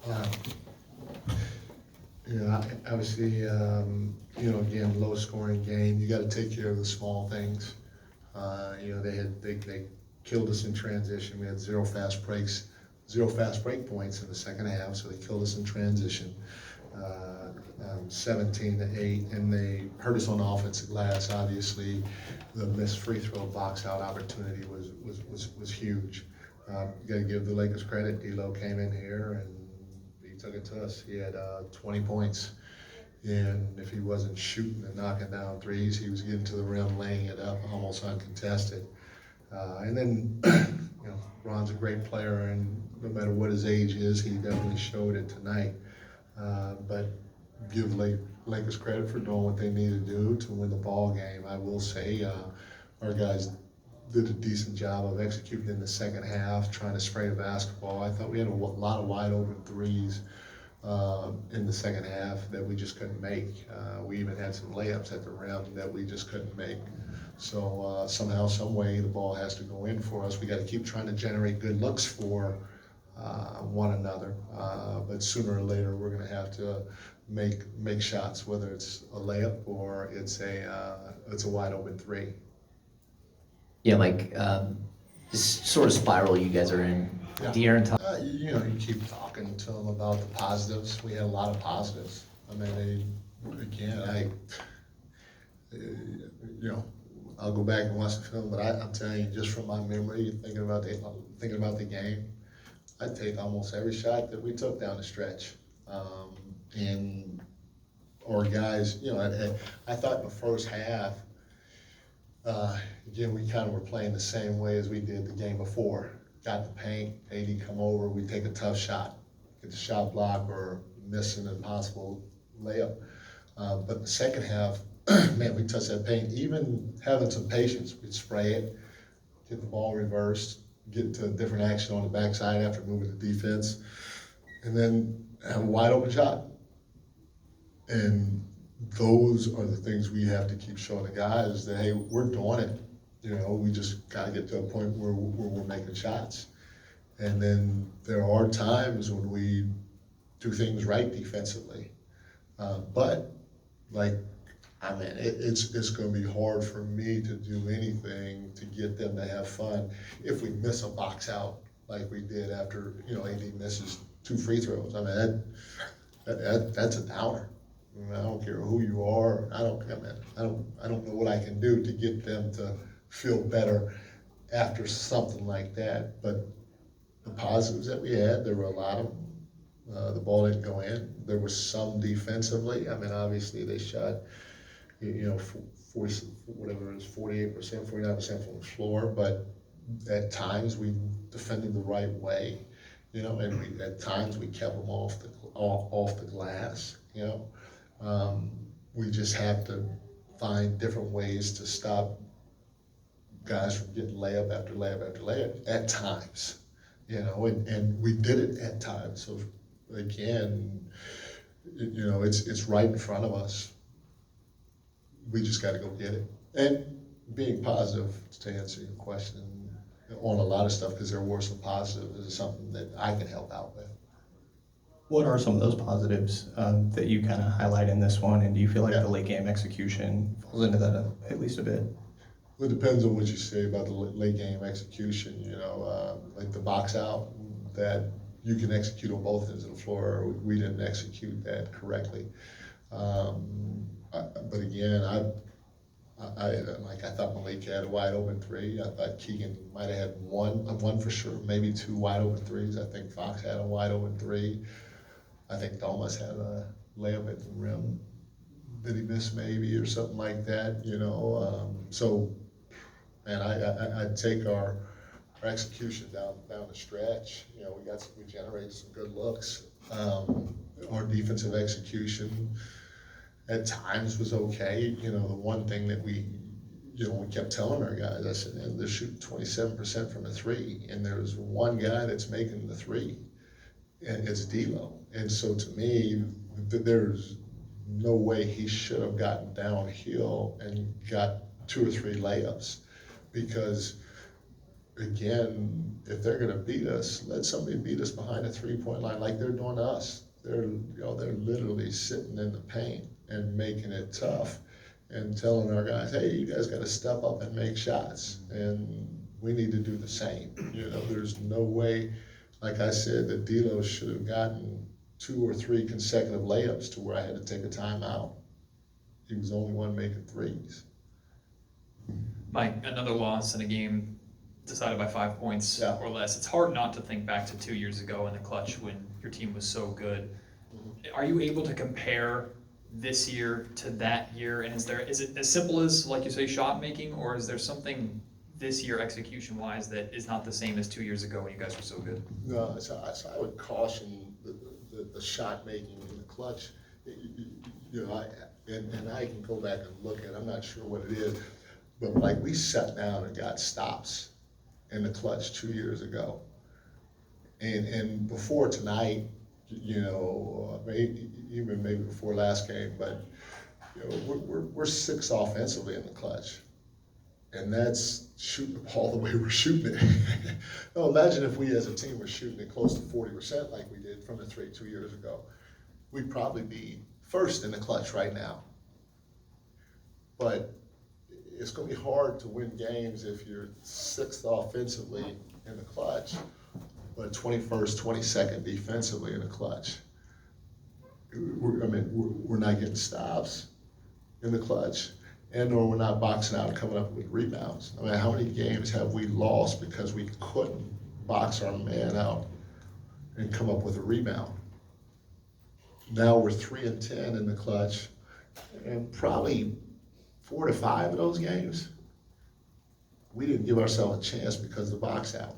Uh, Obviously, again, low scoring game. You got to take care of the small things. They killed us in transition. We had zero fast break points in the second half, so they killed us in transition. 17-8, and they hurt us on the offensive glass. Obviously, the missed free throw box out opportunity was huge. You got to give the Lakers credit. D'Lo came in here and he took it to us. He had 20 points, and if he wasn't shooting and knocking down threes, he was getting to the rim, laying it up almost uncontested. And then, Ron's a great player, and no matter what his age is, he definitely showed it tonight. But give Lakers credit for doing what they need to do to win the ball game. I will say our guys did a decent job of executing in the second half, trying to spray the basketball. I thought we had a lot of wide open threes in the second half that we just couldn't make. We even had some layups at the rim that we just couldn't make. So somehow, some way, the ball has to go in for us. We got to keep trying to generate good looks for one another. But sooner or later, we're going to have to make shots, whether it's a layup or it's a wide open three. Yeah, this sort of spiral you guys are in. Yeah. De'Aaron You keep talking to them about the positives. We had a lot of positives. I mean, I'll go back and watch the film, but I'm telling you, just from my memory, thinking about the game, I'd take almost every shot that we took down the stretch. And our guys, I thought in the first half, again, we kind of were playing the same way as we did the game before. Got the paint, AD come over, we take a tough shot, get the shot block or miss an impossible layup. But the second half, man, we touched that paint. Even having some patience, we'd spray it, get the ball reversed, get into a different action on the backside after moving the defense, and then have a wide open shot. And those are the things we have to keep showing the guys that, hey, we're doing it. We just got to get to a point where we're making shots. And then there are times when we do things right defensively. But it's going to be hard for me to do anything to get them to have fun if we miss a box out like we did after, AD misses 2 free throws. I mean, that's a downer. I don't care who you are. I don't know what I can do to get them to feel better after something like that. But the positives that we had, there were a lot of them. The ball didn't go in. There was some defensively. I mean, obviously they shot, 40, whatever it is, 48%, 49% from the floor. But at times we defended the right way, and at times we kept them off the glass, We just have to find different ways to stop guys from getting layup after layup after layup at times, and we did it at times. So again, it's right in front of us. We just got to go get it. And being positive, to answer your question, on a lot of stuff, because there were some positives, is something that I can help out with. What are some of those positives that you kind of highlight in this one, and do you feel like Yeah. the late game execution falls into that at least a bit? Well, it depends on what you say about the late game execution. Like the box out that you can execute on both ends of the floor. We didn't execute that correctly. But again, I thought Malik had a wide open three. I thought Keegan might have had one for sure, maybe 2 wide open threes. I think Fox had a wide open three. I think Domas had a layup at the rim. Did he miss maybe or something like that? So, man, I'd take our execution down the stretch. We generated some good looks. Our defensive execution at times was okay. The one thing that we kept telling our guys, I said, man, they're shooting 27% from the 3, and there's one guy that's making the 3, and it's D'Lo. And so to me, there's no way he should have gotten downhill and got 2 or 3 layups, because again, if they're gonna beat us, let somebody beat us behind the 3-point line like they're doing to us. They're literally sitting in the paint and making it tough and telling our guys, hey, you guys gotta step up and make shots. And we need to do the same. There's no way, like I said, that D'Lo should have gotten 2 or 3 consecutive layups to where I had to take a timeout. He was the only one making threes. Mike, another loss in a game decided by 5 points Yeah. or less. It's hard not to think back to 2 years ago in the clutch when your team was so good. Are you able to compare this year to that year? And is it as simple as, like you say, shot making, or is there something this year execution wise that is not the same as 2 years ago when you guys were so good? No, so I would caution the shot making in the clutch. And I can go back and look at it. I'm not sure what it is, but like we sat down and got stops in the clutch 2 years ago. And before tonight, even maybe before last game, but we're 6 offensively in the clutch. And that's shooting the ball the way we're shooting it. Now imagine if we as a team were shooting it close to 40% like we did from the 3 2 years ago. We'd probably be first in the clutch right now. But it's going to be hard to win games if you're 6th offensively in the clutch, but 21st, 22nd defensively in the clutch. We're not getting stops in the clutch, or we're not boxing out and coming up with rebounds. How many games have we lost because we couldn't box our man out and come up with a rebound? Now we're 3-10 in the clutch, and probably 4 to 5 of those games, we didn't give ourselves a chance because of the box out.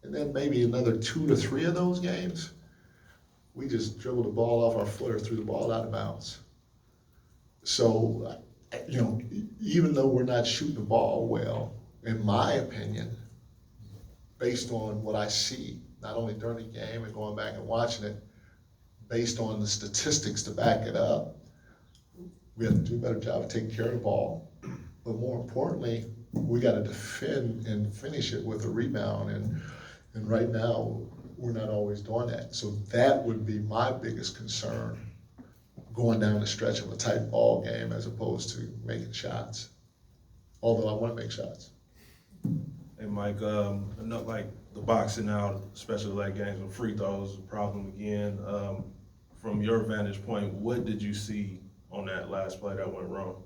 And then maybe another 2 to 3 of those games, we just dribbled the ball off our foot or threw the ball out of bounds. So, even though we're not shooting the ball well, in my opinion, based on what I see, not only during the game and going back and watching it, based on the statistics to back it up, we have to do a better job of taking care of the ball. But more importantly, we got to defend and finish it with a rebound. And right now, we're not always doing that. So that would be my biggest concern going down the stretch of a tight ball game as opposed to making shots. Although I want to make shots. And Mike, not like the boxing out, especially like games with free throws, a problem again. From your vantage point, what did you see on that last play that went wrong?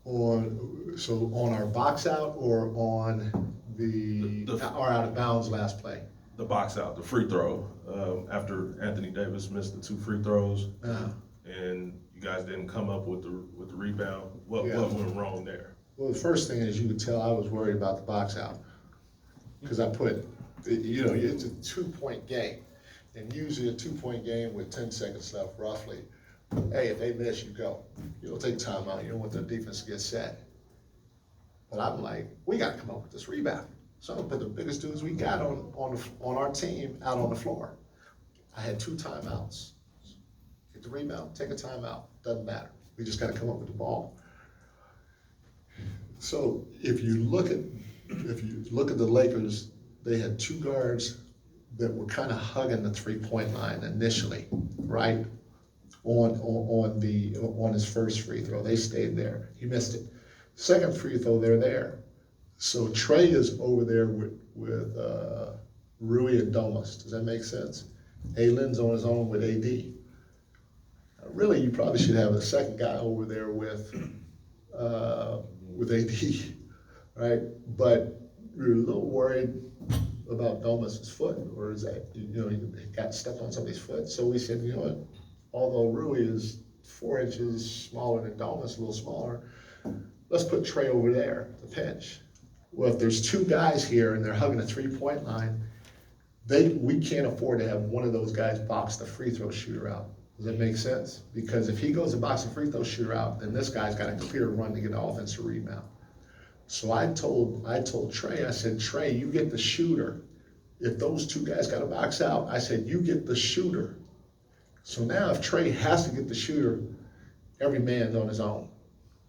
On our box out or on our out of bounds last play? The box out, the free throw, after Anthony Davis missed the 2 free throws, and you guys didn't come up with the rebound. What went wrong there? Well, the first thing is you could tell I was worried about the box out because I put, it's a 2-point game, and usually a 2-point game with 10 seconds left, roughly. Hey, if they miss, you go. You don't take time out. You don't want the defense to get set. But I'm like, we got to come up with this rebound. So I'm gonna put the biggest dudes we got on our team out on the floor. I had 2 timeouts. Get the rebound, take a timeout. Doesn't matter. We just got to come up with the ball. So if you look at the Lakers, they had 2 guards that were kind of hugging the 3-point line initially, right? On his first free throw, they stayed there. He missed it. Second free throw, they're there. So Trey is over there with Rui and Domas. Does that make sense? Aylin's on his own with AD. Really, you probably should have a second guy over there with AD, right? But we're a little worried about Domas' foot, or is that he got stepped on somebody's foot? So we said, what? Although Rui is 4 inches smaller than Domas, a little smaller, let's put Trey over there to pinch. Well, if there's 2 guys here and they're hugging a 3-point line, we can't afford to have one of those guys box the free throw shooter out. Does that make sense? Because if he goes to box the free throw shooter out, then this guy's got a clear run to get an offensive rebound. So I told Trey, I said, Trey, you get the shooter. If those 2 guys got to box out, I said, you get the shooter. So now if Trey has to get the shooter, every man's on his own,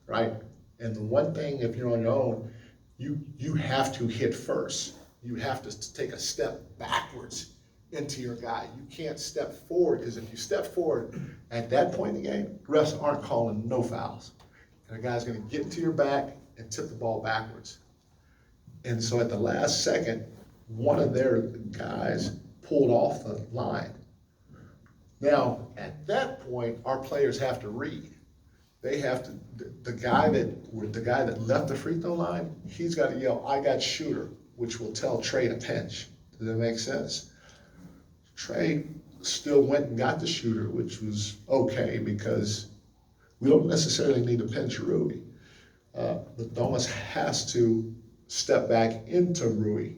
right? And the one thing, if you're on your own, you have to hit first. You have to take a step backwards into your guy. You can't step forward, because if you step forward at that point in the game, refs aren't calling no fouls. And the guy's gonna get into your back and tip the ball backwards. And so at the last second, one of their guys pulled off the line. Now, at that point, our players have to read. They have to, the guy that left the free throw line, he's gotta yell, "I got shooter," which will tell Trey to pinch. Does that make sense? Trey still went and got the shooter, which was okay, because we don't necessarily need to pinch Rui. But Domas has to step back into Rui.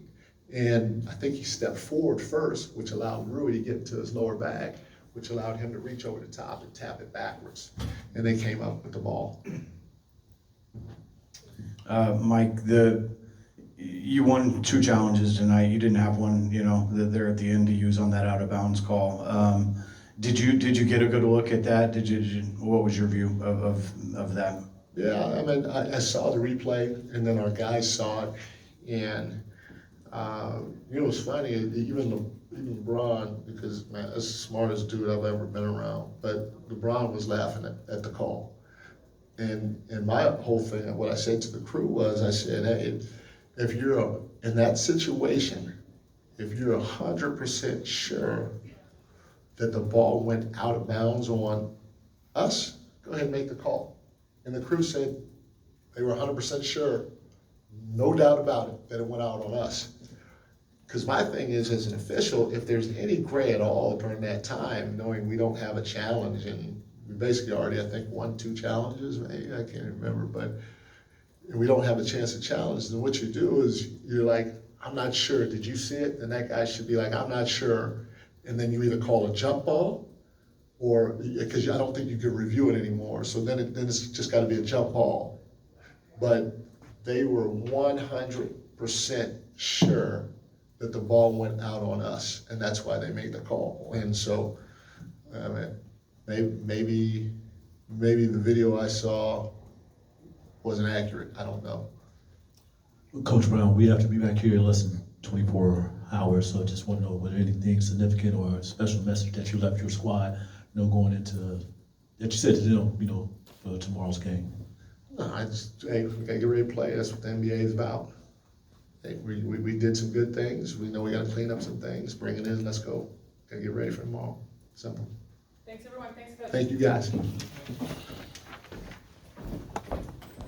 And I think he stepped forward first, which allowed Rui to get into his lower bag, which allowed him to reach over the top and tap it backwards. And they came up with the ball. Mike, you won 2 challenges tonight. You didn't have one, there at the end to use on that out of bounds call. Did you get a good look at that? What was your view of that? Yeah, I mean, I saw the replay, and then our guys saw it, and it's funny. Even LeBron, because man, that's the smartest dude I've ever been around. But LeBron was laughing at the call, and my whole thing, what I said to the crew was, I said, hey, if you're in that situation, if you're 100% sure that the ball went out of bounds on us, go ahead and make the call. And the crew said they were 100% sure, no doubt about it, that it went out on us. Because my thing is, as an official, if there's any gray at all during that time, knowing we don't have a challenge, and we basically already, I think, won 2 challenges, maybe, I can't remember, but we don't have a chance to challenge, then what you do is you're like, I'm not sure, did you see it? And that guy should be like, I'm not sure. And then you either call a jump ball, or, because I don't think you can review it anymore, so then it's just gotta be a jump ball. But they were 100% sure that the ball went out on us, and that's why they made the call. And so, I mean, maybe the video I saw wasn't accurate, I don't know. Coach Brown, we have to be back here in less than 24 hours, so just want to know whether anything significant or a special message that you left your squad, going into, that you said to them, for tomorrow's game. No, hey, we gotta get ready to play, that's what the NBA is about. Hey, we did some good things, we know we gotta clean up some things, bring it in, let's go. Gotta get ready for tomorrow, simple. Thanks everyone, thanks for. Thank you guys.